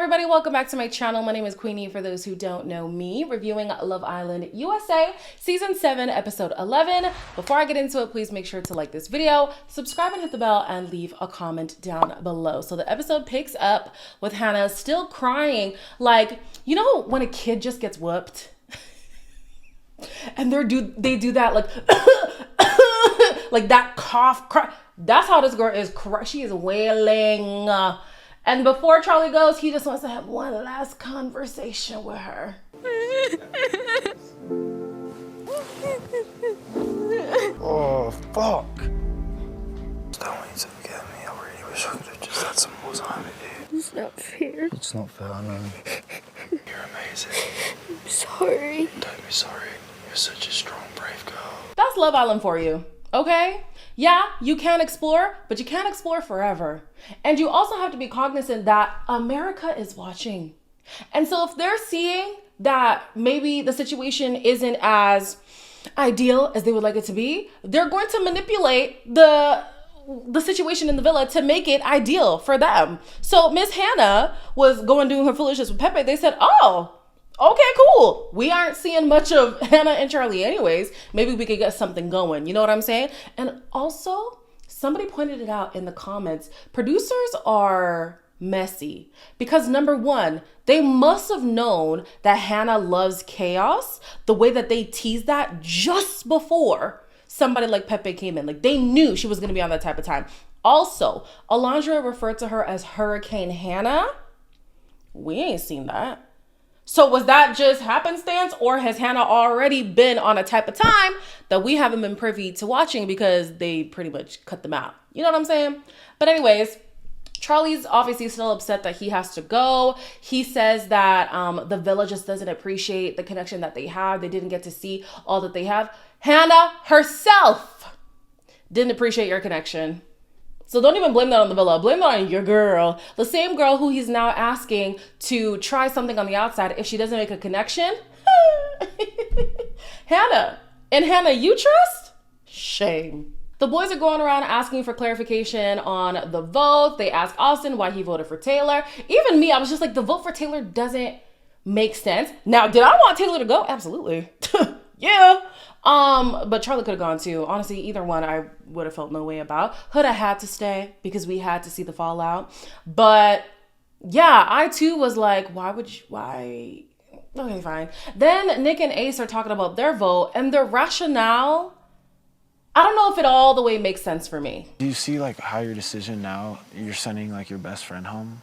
everybody, welcome back to my channel. My name is Queenie, for those who don't know me, reviewing Love Island USA Season 7, Episode 11. Before I get into it, please make sure to like this video, subscribe and hit the bell, and leave a comment down below. So the episode picks up with Hannah still crying, like, you know when a kid just gets whooped? And they do that, like, like that cough, cry. That's how this girl is. She is wailing. And before Charlie goes, he just wants to have one last conversation with her. Oh, fuck. Don't need to forget me. I really wish I could have just had some more time with you. It's not fair. It's not fair, I know. You're amazing. I'm sorry. Don't be sorry. You're such a strong, brave girl. That's Love Island for you, okay? Yeah, you can explore, but you can't explore forever. And you also have to be cognizant that America is watching. And so if they're seeing that maybe the situation isn't as ideal as they would like it to be, they're going to manipulate the situation in the villa to make it ideal for them. So Miss Hannah was going doing her foolishness with Pepe. They said, oh, okay, cool. We aren't seeing much of Hannah and Charlie anyways. Maybe we could get something going. You know what I'm saying? And also, somebody pointed it out in the comments. Producers are messy because number one, they must have known that Hannah loves chaos the way that they teased that just before somebody like Pepe came in. Like, they knew she was going to be on that type of time. Also, Alondra referred to her as Hurricane Hannah. We ain't seen that. So was that just happenstance, or has Hannah already been on a type of time that we haven't been privy to watching because they pretty much cut them out? You know what I'm saying? But anyways, Charlie's obviously still upset that he has to go. He says that the villa just doesn't appreciate the connection that they have. They didn't get to see all that they have. Hannah herself didn't appreciate your connection. So don't even blame that on the villa. Blame that on your girl. The same girl who he's now asking to try something on the outside if she doesn't make a connection. Hannah. And Hannah, you trust? Shame. The boys are going around asking for clarification on the vote. They asked Austin why he voted for Taylor. Even me, I was just like, the vote for Taylor doesn't make sense. Now, did I want Taylor to go? Absolutely. Yeah. But Charlie could have gone too. Honestly, either one I would have felt no way about. Huda had to stay because we had to see the fallout. But yeah, I too was like, why? Okay, fine. Then Nick and Ace are talking about their vote and their rationale. I don't know if it all the way makes sense for me. Do you see like how your decision now, you're sending like your best friend home?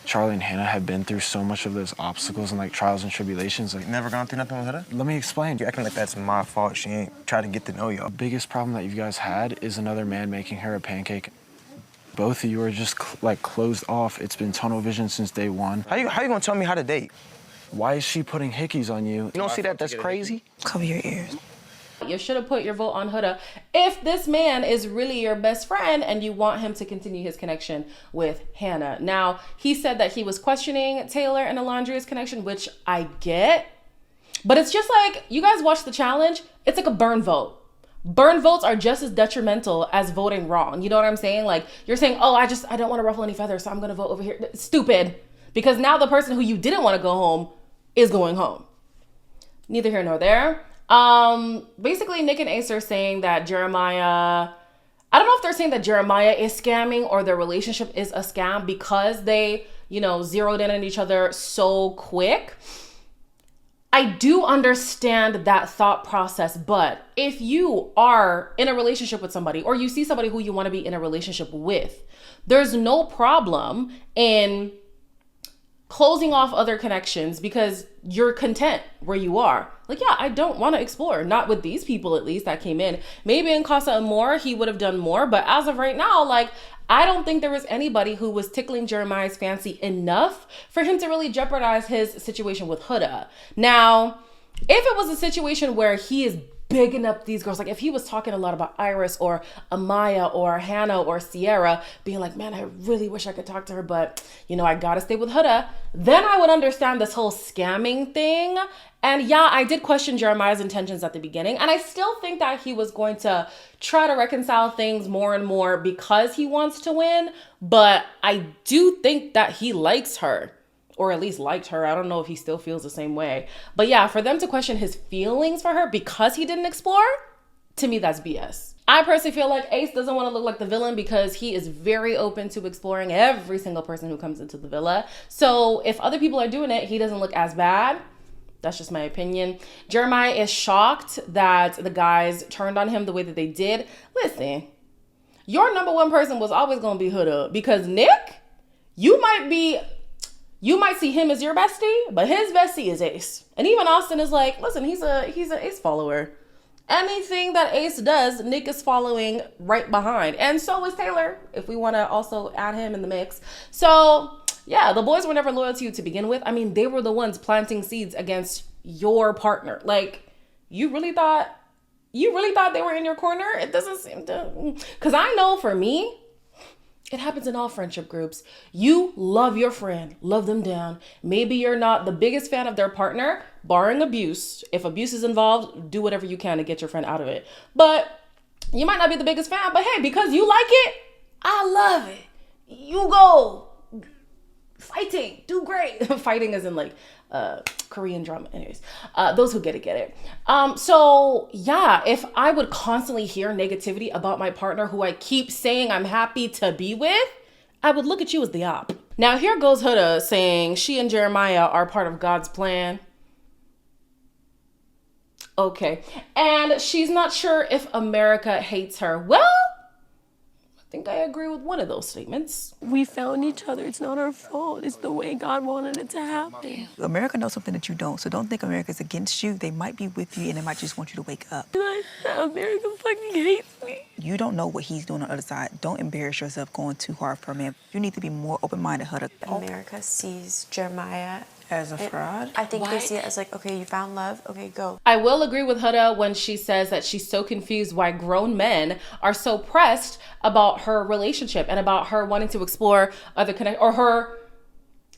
Charlie and Hannah have been through so much of those obstacles and like trials and tribulations. Like, Never gone through nothing with her? let me explain. You acting like that's my fault. She ain't tried to get to know you. The biggest problem that you guys had is another man making her a pancake. Both of you are just like closed off. It's been tunnel vision since day one. How you gonna tell me how to date? Why is she putting hickeys on you? You don't see that? That's crazy. Cover your ears. You should have put your vote on Huda if this man is really your best friend and you want him to continue his connection with Hannah. Now, he said that he was questioning Taylor and Alondra's connection, which I get. But it's just like, you guys watch the challenge, it's like a burn vote. Burn votes are just as detrimental as voting wrong. You know what I'm saying? Like, you're saying, oh, I don't want to ruffle any feathers, so I'm going to vote over here. Stupid. Because now the person who you didn't want to go home is going home. Neither here nor there. Basically, Nick and Ace are saying that Jeremiah, I don't know if they're saying that Jeremiah is scamming or their relationship is a scam because they, zeroed in on each other so quick. I do understand that thought process, but if you are in a relationship with somebody or you see somebody who you want to be in a relationship with, there's no problem in closing off other connections because you're content where you are. Like, yeah, I don't want to explore. Not with these people, at least, that came in. Maybe in Casa Amor, he would have done more. But as of right now, like, I don't think there was anybody who was tickling Jeremiah's fancy enough for him to really jeopardize his situation with Huda. Now, if it was a situation where he is bigging up these girls, like if he was talking a lot about Iris or Amaya or Hannah or Sierra, being like, man, I really wish I could talk to her, but I gotta stay with Huda, then I would understand this whole scamming thing. And yeah, I did question Jeremiah's intentions at the beginning, and I still think that he was going to try to reconcile things more and more because he wants to win, but I do think that he likes her. or at least liked her. I don't know if he still feels the same way. But yeah, for them to question his feelings for her because he didn't explore, to me, that's BS. I personally feel like Ace doesn't want to look like the villain because he is very open to exploring every single person who comes into the villa. So if other people are doing it, he doesn't look as bad. That's just my opinion. Jeremiah is shocked that the guys turned on him the way that they did. Listen, your number one person was always going to be Huda, because Nick, you might see him as your bestie, but his bestie is Ace. And even Austin is like, listen, he's an Ace follower. Anything that Ace does, Nick is following right behind. And so is Taylor, if we want to also add him in the mix. So yeah, the boys were never loyal to you to begin with. I mean, they were the ones planting seeds against your partner. Like, you really thought they were in your corner? It doesn't seem to. Because I know for me, it happens in all friendship groups. You love your friend, love them down. Maybe you're not the biggest fan of their partner, barring abuse. If abuse is involved, do whatever you can to get your friend out of it. But you might not be the biggest fan, but hey, because you like it, I love it. You go fighting, do great. Fighting is in like Korean drama. Anyways, those who get it. So yeah, if I would constantly hear negativity about my partner who I keep saying I'm happy to be with, I would look at you as the op. Now here goes Huda saying she and Jeremiah are part of God's plan. Okay. And she's not sure if America hates her. Well, I think I agree with one of those statements. We found each other. It's not our fault. It's the way God wanted it to happen. America knows something that you don't, so don't think America's against you. They might be with you, and they might just want you to wake up. America fucking hates me. You don't know what he's doing on the other side. Don't embarrass yourself going too hard for a man. You need to be more open-minded, Huda. America sees Jeremiah As a fraud? I think they see it as like, okay, you found love, okay, go. I will agree with Huda when she says that she's so confused why grown men are so pressed about her relationship and about her wanting to explore other or her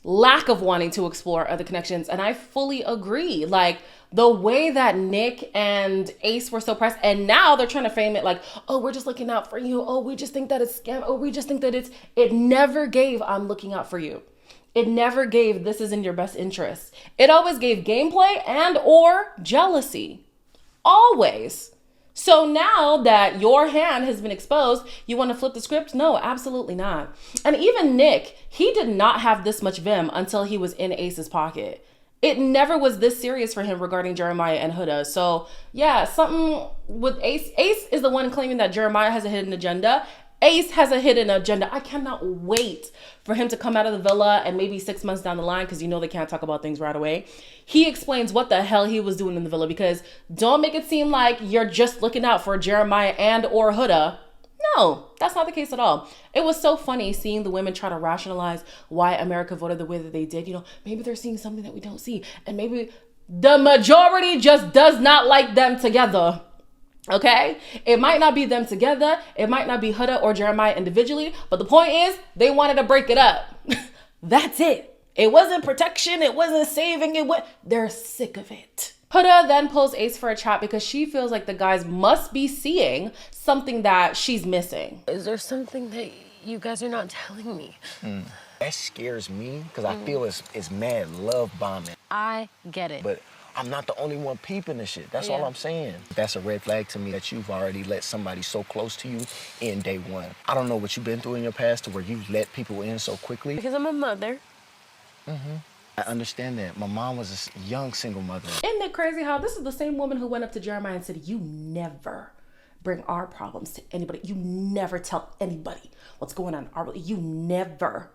lack of wanting to explore other connections. And I fully agree. Like, the way that Nick and Ace were so pressed, and now they're trying to frame it like, oh, we're just looking out for you. Oh, we just think that it's scam. Oh, we just think that it never gave I'm looking out for you. It never gave this is in your best interest. It always gave gameplay and or jealousy. Always. So now that your hand has been exposed, you want to flip the script? No, absolutely not. And even Nick, he did not have this much vim until he was in Ace's pocket. It never was this serious for him regarding Jeremiah and Huda. So yeah, something with Ace. Ace is the one claiming that Jeremiah has a hidden agenda. Ace has a hidden agenda. I cannot wait for him to come out of the villa and maybe 6 months down the line, because you know they can't talk about things right away. He explains what the hell he was doing in the villa, because don't make it seem like you're just looking out for Jeremiah and or Huda. No, that's not the case at all. It was so funny seeing the women try to rationalize why America voted the way that they did. You know, maybe they're seeing something that we don't see. And maybe the majority just does not like them together. Okay, it might not be them together. It might not be Huda or Jeremiah individually. But the point is, they wanted to break it up. That's it. It wasn't protection. It wasn't saving. They're sick of it. Huda then pulls Ace for a chat because she feels like the guys must be seeing something that she's missing. Is there something that you guys are not telling me? That scares me because I feel it's mad love bombing. I get it. But I'm not the only one peeping this shit. That's all I'm saying. That's a red flag to me that you've already let somebody so close to you in day one. I don't know what you've been through in your past to where you let people in so quickly. Because I'm a mother. I understand that. My mom was a young single mother. Isn't it crazy how this is the same woman who went up to Jeremiah and said, you never bring our problems to anybody. You never tell anybody what's going on in our relationship. You never.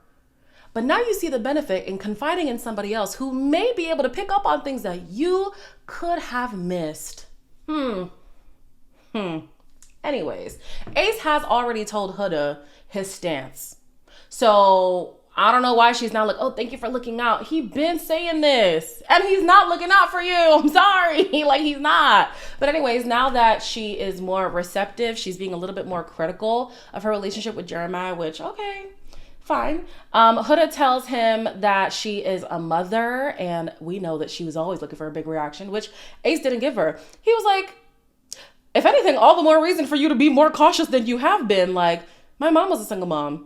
But now you see the benefit in confiding in somebody else who may be able to pick up on things that you could have missed. Anyways, Ace has already told Huda his stance. So I don't know why she's now like, oh, thank you for looking out. He been saying this and he's not looking out for you. I'm sorry. Like, he's not. But anyways, now that she is more receptive, she's being a little bit more critical of her relationship with Jeremiah, which, okay, fine. Huda tells him that she is a mother, and we know that she was always looking for a big reaction, which Ace didn't give her. He was like, if anything, all the more reason for you to be more cautious than you have been. Like, my mom was a single mom.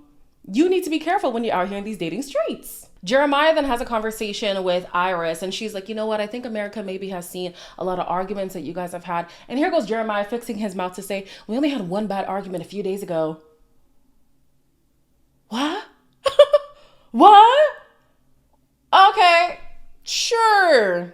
You need to be careful when you're out here in these dating streets. Jeremiah then has a conversation with Iris, and she's like, you know what? I think America maybe has seen a lot of arguments that you guys have had. And here goes Jeremiah fixing his mouth to say, we only had one bad argument a few days ago. What? What? Okay, sure,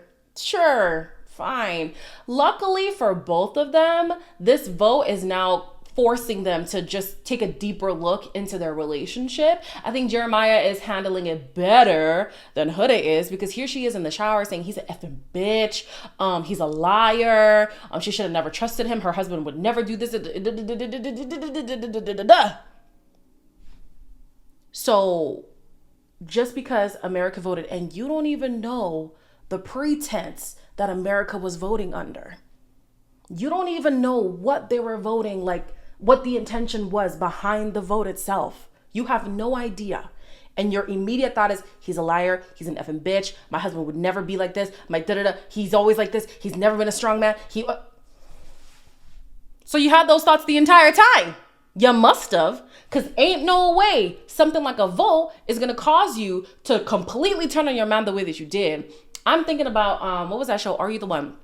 fine. Luckily for both of them, this vote is now forcing them to just take a deeper look into their relationship. I think Jeremiah is handling it better than Huda is, because here she is in the shower saying he's an effing bitch. He's a liar. She should have never trusted him. Her husband would never do this. So just because America voted, and you don't even know the pretense that America was voting under. You don't even know what they were voting, like what the intention was behind the vote itself. You have no idea. And your immediate thought is, he's a liar. He's an effing bitch. My husband would never be like this. My da-da-da. He's always like this. He's never been a strong man. So you had those thoughts the entire time. You must have, because ain't no way something like a vote is going to cause you to completely turn on your man the way that you did. I'm thinking about, what was that show? Are You the One?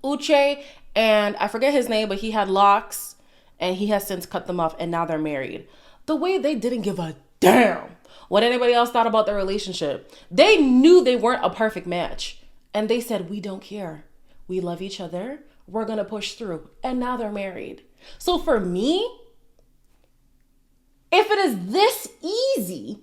Uche, and I forget his name, but he had locks and he has since cut them off and now they're married. The way they didn't give a damn what anybody else thought about their relationship. They knew they weren't a perfect match. And they said, we don't care. We love each other. We're going to push through. And now they're married. So for me, if it is this easy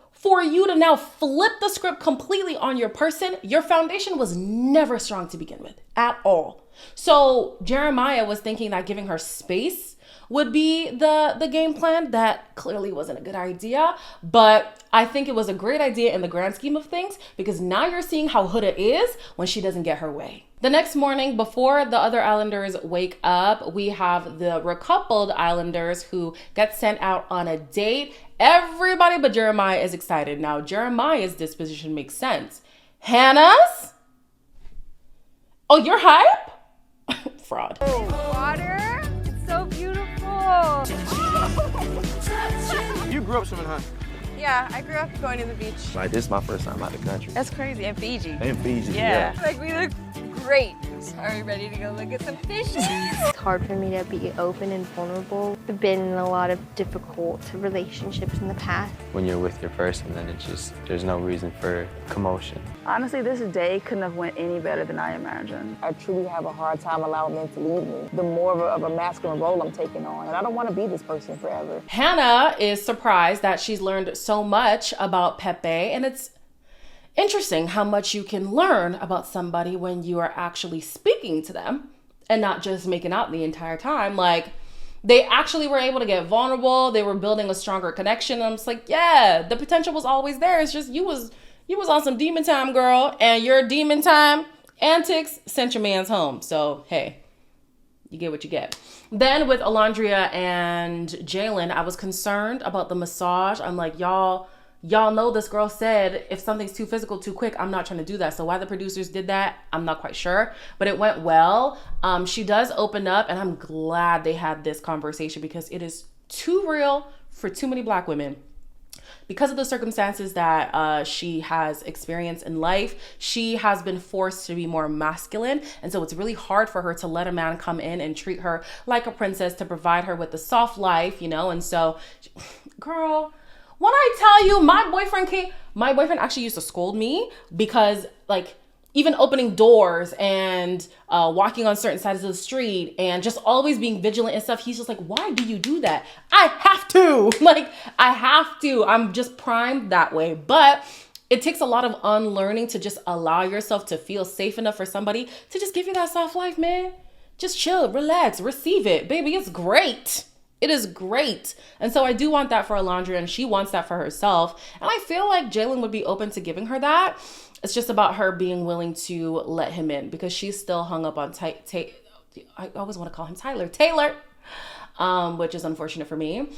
for you to now flip the script completely on your person, your foundation was never strong to begin with at all. So Jeremiah was thinking that giving her space would be the game plan. That clearly wasn't a good idea, but I think it was a great idea in the grand scheme of things, because now you're seeing how Huda is when she doesn't get her way. The next morning, before the other islanders wake up, we have the recoupled islanders who get sent out on a date. Everybody but Jeremiah is excited. Now, Jeremiah's disposition makes sense. Hannah's? Oh, you're hype? Fraud. Water? It's so beautiful. You grew up swimming, huh? Yeah, I grew up going to the beach. Like, this is my first time out of the country. That's crazy. In Fiji. In Fiji, Yeah. Like, we look great. So are we ready to go look at some fishes? It's hard for me to be open and vulnerable. I've been in a lot of difficult relationships in the past. When you're with your person, then it's just, there's no reason for commotion. Honestly, this day couldn't have went any better than I imagined. I truly have a hard time allowing men to lead me. The more of a masculine role I'm taking on, and I don't want to be this person forever. Hannah is surprised that she's learned so much about Pepe, and it's interesting how much you can learn about somebody when you are actually speaking to them and not just making out the entire time. Like, they actually were able to get vulnerable. They were building a stronger connection. I'm just like, yeah, the potential was always there. It's just you was on some demon time, girl, and your demon time antics sent your man's home. So, hey, you get what you get. Then with Alondria and Jalen, I was concerned about the massage. I'm like, y'all know this girl said if something's too physical too quick, I'm not trying to do that. So why the producers did that, I'm not quite sure, but it went well. She does open up, and I'm glad they had this conversation, because it is too real for too many Black women. Because of the circumstances that she has experienced in life, she has been forced to be more masculine. And so it's really hard for her to let a man come in and treat her like a princess, to provide her with the soft life, you know? And so, girl, when I tell you, my boyfriend actually used to scold me because, like, even opening doors and walking on certain sides of the street and just always being vigilant and stuff, he's just like, why do you do that? I have to. Like, I have to. I'm just primed that way. But it takes a lot of unlearning to just allow yourself to feel safe enough for somebody to just give you that soft life, man. Just chill, relax, receive it. Baby, it's great. It is great. And so I do want that for Alondra, and she wants that for herself. And I feel like Jalen would be open to giving her that. It's just about her being willing to let him in, because she's still hung up on I always want to call him Taylor, which is unfortunate for me.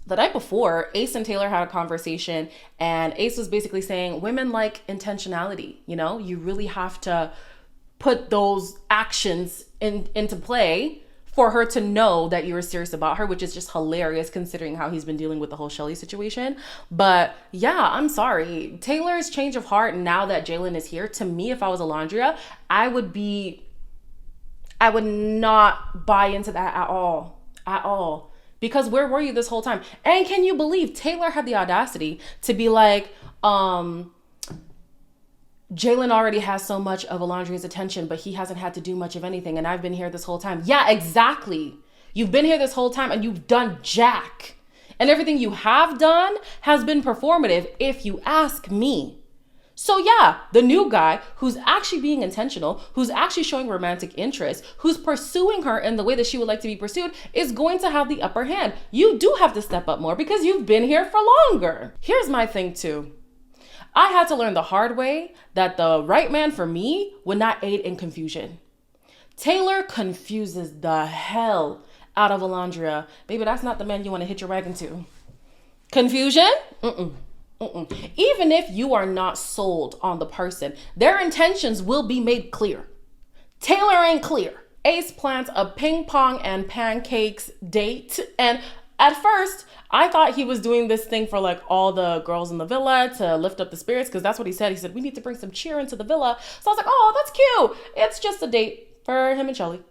The night before, Ace and Taylor had a conversation, and Ace was basically saying women like intentionality. You know, you really have to put those actions into play for her to know that you were serious about her, which is just hilarious considering how he's been dealing with the whole Shelly situation. But yeah, I'm sorry. Taylor's change of heart now that Jalen is here, to me, if I was Alondria, I would not buy into that at all. At all. Because where were you this whole time? And can you believe Taylor had the audacity to be like, Jalen already has so much of Alondria's attention, but he hasn't had to do much of anything. And I've been here this whole time. Yeah, exactly. You've been here this whole time and you've done jack. And everything you have done has been performative, if you ask me. So yeah, the new guy who's actually being intentional, who's actually showing romantic interest, who's pursuing her in the way that she would like to be pursued, is going to have the upper hand. You do have to step up more because you've been here for longer. Here's my thing too. I had to learn the hard way that the right man for me would not aid in confusion. Taylor confuses the hell out of Alondria. Baby, that's not the man you want to hit your wagon to. Confusion? Even if you are not sold on the person, their intentions will be made clear. Taylor ain't clear. Ace plans a ping pong and pancakes date, and at first, I thought he was doing this thing for like all the girls in the villa to lift up the spirits, because that's what he said. He said, we need to bring some cheer into the villa. So I was like, oh, that's cute. It's just a date for him and Shelly.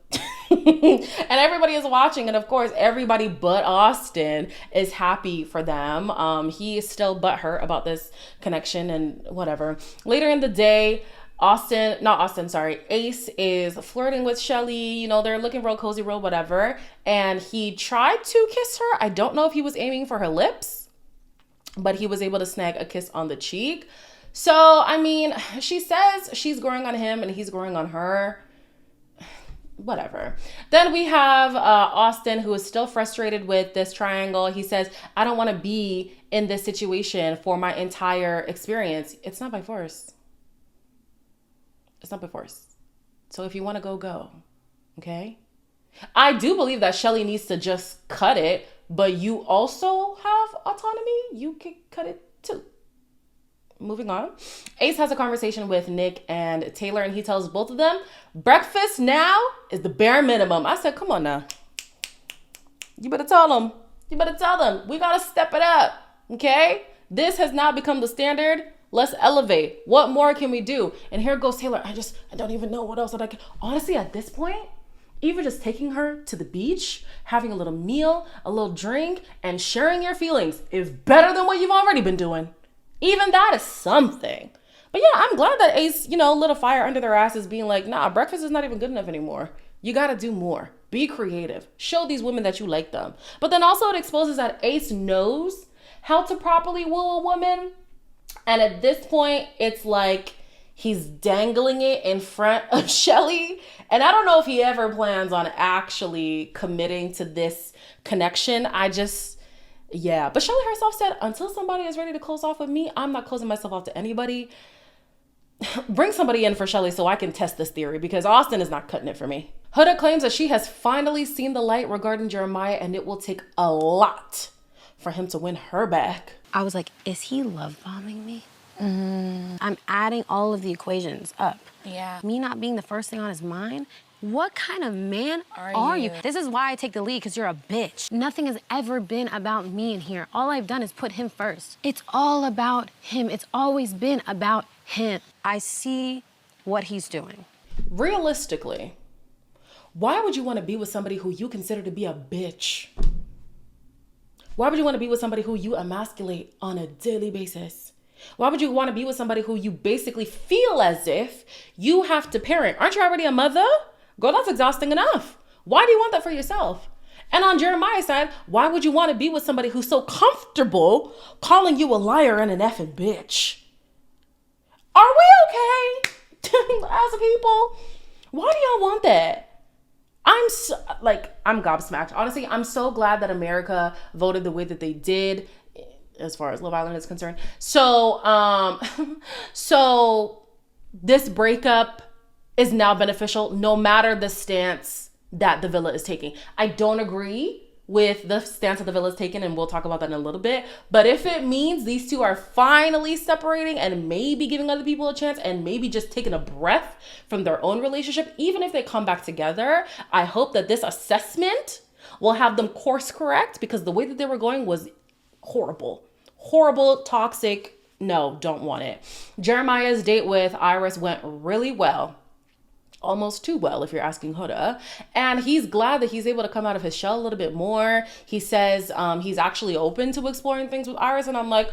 And everybody is watching. And of course, everybody but Austin is happy for them. He is still butthurt about this connection and whatever. Later in the day, Ace is flirting with Shelly. You know, they're looking real cozy, real whatever. And he tried to kiss her. I don't know if he was aiming for her lips, but he was able to snag a kiss on the cheek. So, I mean, she says she's growing on him and he's growing on her. Whatever. Then we have Austin, who is still frustrated with this triangle. He says, I don't want to be in this situation for my entire experience. It's not by force. It's not by force. So if you want to go, go. Okay? I do believe that Shelly needs to just cut it, but you also have autonomy. You can cut it too. Moving on. Ace has a conversation with Nick and Taylor, and he tells both of them, breakfast now is the bare minimum. I said, come on now. You better tell them. You better tell them. We got to step it up. Okay? This has now become the standard. Let's elevate. What more can we do? And here goes Taylor. I don't even know what else that I can. Honestly, at this point, even just taking her to the beach, having a little meal, a little drink, and sharing your feelings is better than what you've already been doing. Even that is something. But yeah, I'm glad that Ace, lit a fire under their asses being like, nah, breakfast is not even good enough anymore. You got to do more. Be creative. Show these women that you like them. But then also it exposes that Ace knows how to properly woo a woman. And at this point, it's like he's dangling it in front of Shelly. And I don't know if he ever plans on actually committing to this connection. Yeah. But Shelly herself said, until somebody is ready to close off with me, I'm not closing myself off to anybody. Bring somebody in for Shelly so I can test this theory, because Austin is not cutting it for me. Huda claims that she has finally seen the light regarding Jeremiah, and it will take a lot for him to win her back. I was like, is he love bombing me? I'm adding all of the equations up. Yeah. Me not being the first thing on his mind. What kind of man are you? This is why I take the lead, because you're a bitch. Nothing has ever been about me in here. All I've done is put him first. It's all about him. It's always been about him. I see what he's doing. Realistically, why would you want to be with somebody who you consider to be a bitch? Why would you want to be with somebody who you emasculate on a daily basis? Why would you want to be with somebody who you basically feel as if you have to parent? Aren't you already a mother? Girl, that's exhausting enough. Why do you want that for yourself? And on Jeremiah's side, why would you want to be with somebody who's so comfortable calling you a liar and an effing bitch? Are we okay as a people? Why do y'all want that? I'm gobsmacked. Honestly, I'm so glad that America voted the way that they did as far as Love Island is concerned. So this breakup is now beneficial no matter the stance that the villa is taking. I don't agree with the stance that the villa's taken, and we'll talk about that in a little bit. But if it means these two are finally separating and maybe giving other people a chance and maybe just taking a breath from their own relationship, even if they come back together, I hope that this assessment will have them course correct, because the way that they were going was horrible, toxic. No, don't want it. Jeremiah's date with Iris went really well. Almost too well, if you're asking Huda. And he's glad that he's able to come out of his shell a little bit more. He says he's actually open to exploring things with Iris. And I'm like,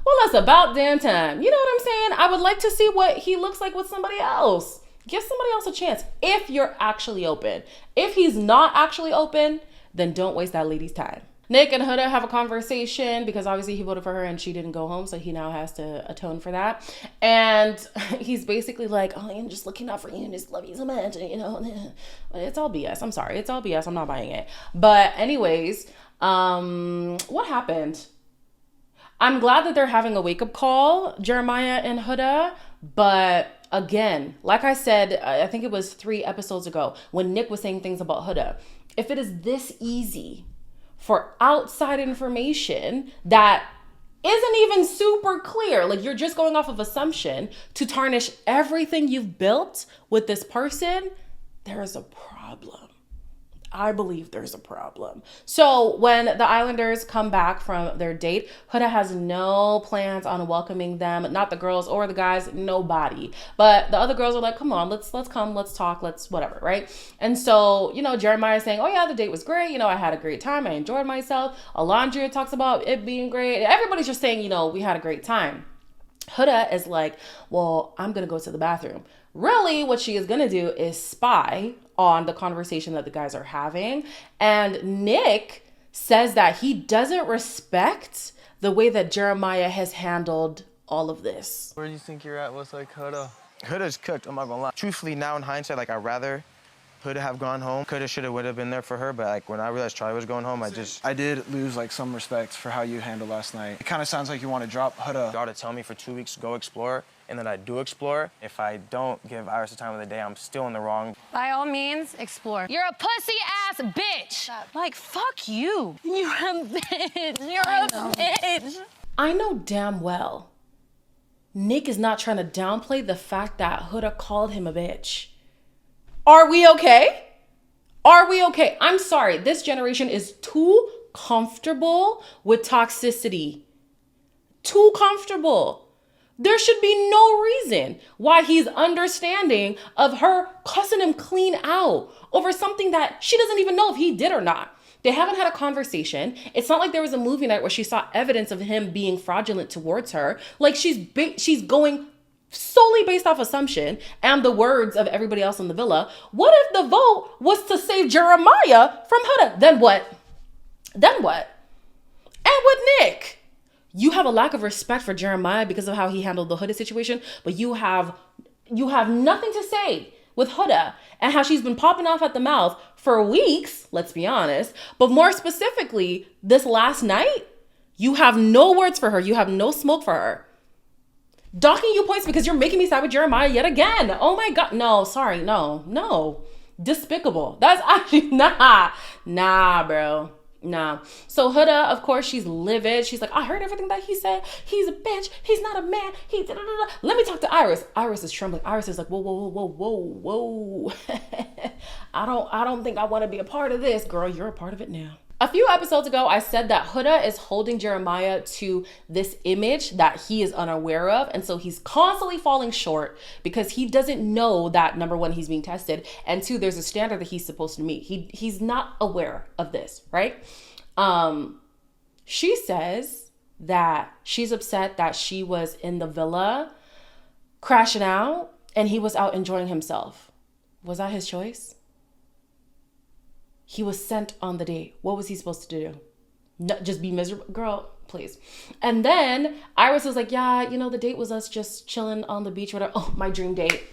well, that's about damn time. You know what I'm saying? I would like to see what he looks like with somebody else. Give somebody else a chance if you're actually open. If he's not actually open, then don't waste that lady's time. Nick and Huda have a conversation because obviously he voted for her and she didn't go home, so he now has to atone for that. And he's basically like, oh, I'm just looking out for you and just love you so much, you know. It's all BS. I'm sorry. It's all BS. I'm not buying it. But anyways, what happened? I'm glad that they're having a wake-up call, Jeremiah and Huda, but again, like I said, I think it was 3 episodes ago when Nick was saying things about Huda. If it is this easy for outside information that isn't even super clear, like you're just going off of assumption to tarnish everything you've built with this person, there is a problem. I believe there's a problem. So when the Islanders come back from their date, Huda has no plans on welcoming them, not the girls or the guys, nobody. But the other girls are like, come on, let's come, let's talk, let's whatever, right? And so, you know, Jeremiah is saying, oh yeah, the date was great. You know, I had a great time. I enjoyed myself. Alondra talks about it being great. Everybody's just saying, you know, we had a great time. Huda is like, well, I'm going to go to the bathroom. Really, what she is going to do is spy on the conversation that the guys are having. And Nick says that he doesn't respect the way that Jeremiah has handled all of this. Where do you think you're at with like Huda? Huda's cooked, I'm not gonna lie. Truthfully, now in hindsight, like I'd rather Huda have gone home. Coulda, shoulda, woulda been there for her, but like when I realized Charlie was going home, I did lose like some respect for how you handled last night. It kind of sounds like you want to drop Huda. Y'all to tell me for 2 weeks to go explore, and then I do explore. If I don't give Iris the time of the day, I'm still in the wrong. By all means, explore. You're a pussy-ass bitch. Like, fuck you. You're a bitch. You're a bitch. I know damn well Nick is not trying to downplay the fact that Huda called him a bitch. Are we okay? Are we okay? I'm sorry. This generation is too comfortable with toxicity. Too comfortable. There should be no reason why he's understanding of her cussing him clean out over something that she doesn't even know if he did or not. They haven't had a conversation. It's not like there was a movie night where she saw evidence of him being fraudulent towards her. Like she's going solely based off assumption and the words of everybody else in the villa. What if the vote was to save Jeremiah from Huda? Then what? Then what? And with Nick, you have a lack of respect for Jeremiah because of how he handled the Huda situation, but you have nothing to say with Huda and how she's been popping off at the mouth for weeks, let's be honest. But more specifically, this last night, you have no words for her. You have no smoke for her. Docking you points because you're making me side with Jeremiah yet again. Oh my God. No, sorry. No. Despicable. That's actually, nah, bro. Nah. So Huda, of course, she's livid. She's like, I heard everything that he said. He's a bitch. He's not a man. He da-da-da-da. Let me talk to Iris. Iris is trembling. Iris is like, whoa. I don't think I want to be a part of this. Girl, you're a part of it now. A few episodes ago, I said that Huda is holding Jeremiah to this image that he is unaware of. And so he's constantly falling short because he doesn't know that, number one, he's being tested. And two, there's a standard that he's supposed to meet. He's not aware of this, right? She says that she's upset that she was in the villa crashing out and he was out enjoying himself. Was that his choice? He was sent on the date. What was he supposed to do? No, just be miserable? Girl, please. And then Iris was like, yeah, the date was us just chilling on the beach or whatever. Oh, my dream date.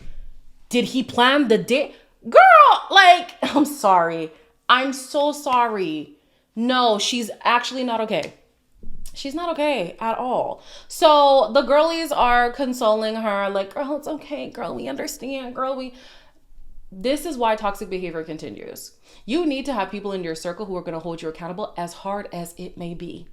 Did he plan the date? Girl, like, I'm sorry. I'm so sorry. No, she's actually not okay. She's not okay at all. So the girlies are consoling her like, girl, it's okay. Girl, we understand. Girl, This is why toxic behavior continues. You need to have people in your circle who are going to hold you accountable, as hard as it may be.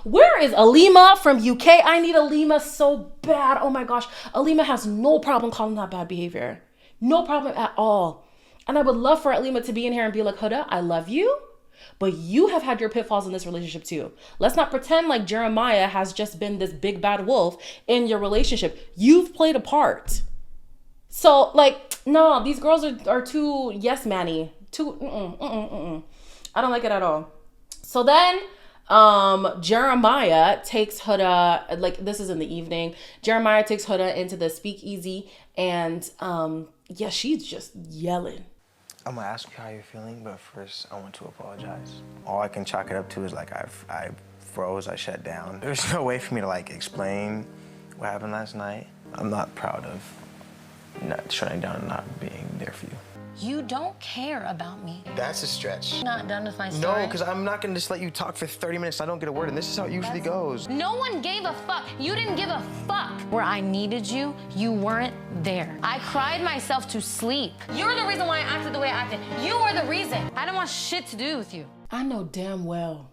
Where is Alima from UK? I need Alima so bad. Oh my gosh. Alima has no problem calling that bad behavior. No problem at all. And I would love for Alima to be in here and be like, Huda, I love you, but you have had your pitfalls in this relationship too. Let's not pretend like Jeremiah has just been this big bad wolf in your relationship. You've played a part. So like, no, these girls are too yes manny. I don't like it at all. So then Jeremiah takes Huda, like this is in the evening. Jeremiah takes Huda into the speakeasy and yeah, she's just yelling. I'm gonna ask you how you're feeling, but first I want to apologize. All I can chalk it up to is like I froze, I shut down. There's no way for me to like explain what happened last night. I'm not proud of not shutting down and not being there for you. You don't care about me. That's a stretch. Not done with my story? No, because I'm not gonna just let you talk for 30 minutes and I don't get a word, and this is how it usually goes. No one gave a fuck. You didn't give a fuck. Where I needed you, you weren't there. I cried myself to sleep. You're the reason why I acted the way I acted. You were the reason. I don't want shit to do with you. I know damn well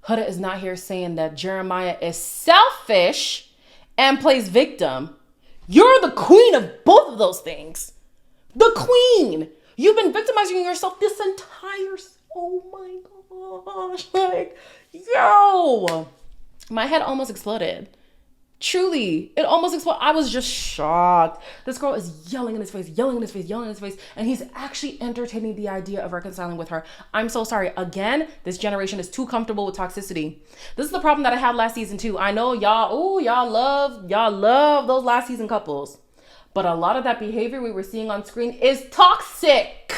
Huda is not here saying that Jeremiah is selfish and plays victim. You're the queen of both of those things. The queen. You've been victimizing yourself this entire, oh my gosh. Like, yo. My head almost exploded. Truly, it almost exploded. I was just shocked. This girl is yelling in his face, yelling in his face, yelling in his face, and he's actually entertaining the idea of reconciling with her. I'm so sorry. Again, this generation is too comfortable with toxicity. This is the problem that I had last season too. I know y'all love those last season couples. But a lot of that behavior we were seeing on screen is toxic.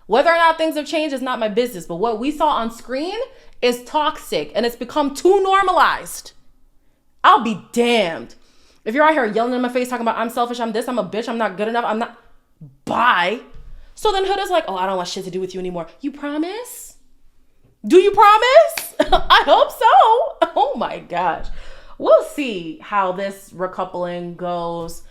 Whether or not things have changed is not my business, but what we saw on screen is toxic and it's become too normalized. I'll be damned. If you're out here yelling in my face, talking about I'm selfish, I'm this, I'm a bitch, I'm not good enough, I'm not, bye. So then Huda's like, oh, I don't want shit to do with you anymore. You promise? Do you promise? I hope so. Oh my gosh. We'll see how this recoupling goes.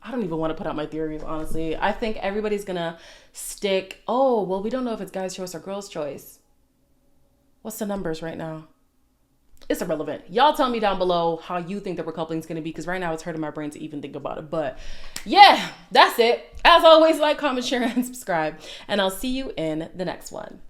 I don't even want to put out my theories, honestly. I think everybody's gonna stick, oh, well, we don't know if it's guy's choice or girl's choice. What's the numbers right now? It's irrelevant. Y'all tell me down below how you think the recoupling is going to be, because right now it's hurting my brain to even think about it. But yeah, that's it. As always, like, comment, share, and subscribe. And I'll see you in the next one.